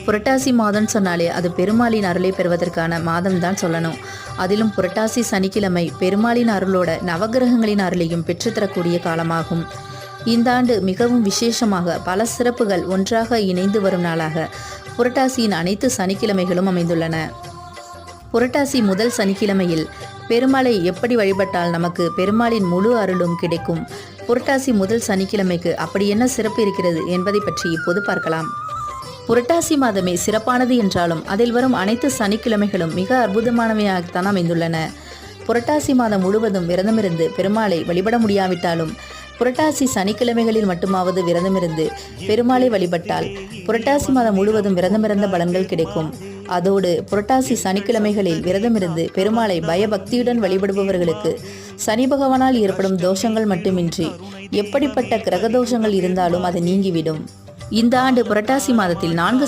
புரட்டாசி மாதம் சொன்னாலே அது பெருமாளின் அருளை பெறுவதற்கான மாதம் தான் சொல்லணும். அதிலும் புரட்டாசி சனிக்கிழமை பெருமாளின் அருளோட நவகிரகங்களின் அருளையும் பெற்றுத்தரக்கூடிய காலமாகும். இந்த ஆண்டு மிகவும் விசேஷமாக பல சிறப்புகள் ஒன்றாக இணைந்து வரும் நாளாக புரட்டாசியின் அனைத்து சனிக்கிழமைகளும் அமைந்துள்ளன. புரட்டாசி முதல் சனிக்கிழமையில் பெருமாளை எப்படி வழிபட்டால் நமக்கு பெருமாளின் முழு அருளும் கிடைக்கும், புரட்டாசி முதல் சனிக்கிழமைக்கு அப்படி என்ன சிறப்பு இருக்கிறது என்பதை பற்றி இப்போது பார்க்கலாம். புரட்டாசி மாதமே சிறப்பானது என்றாலும் அதில் வரும் அனைத்து சனிக்கிழமைகளும் மிக அற்புதமானவையாகத்தான் அமைந்துள்ளன. புரட்டாசி மாதம் முழுவதும் விரதமிருந்து பெருமாளை வழிபட முடியாவிட்டாலும் புரட்டாசி சனிக்கிழமைகளில் மட்டுமாவது விரதமிருந்து பெருமாளை வழிபட்டால் புரட்டாசி மாதம் முழுவதும் விரதமிருந்த பலன்கள் கிடைக்கும். அதோடு புரட்டாசி சனிக்கிழமைகளில் விரதமிருந்து பெருமாளை பயபக்தியுடன் வழிபடுபவர்களுக்கு சனி பகவானால் ஏற்படும் தோஷங்கள் மட்டுமின்றி எப்படிப்பட்ட கிரக தோஷங்கள் இருந்தாலும் அது நீங்கிவிடும். இந்த ஆண்டு புரட்டாசி மாதத்தில் 4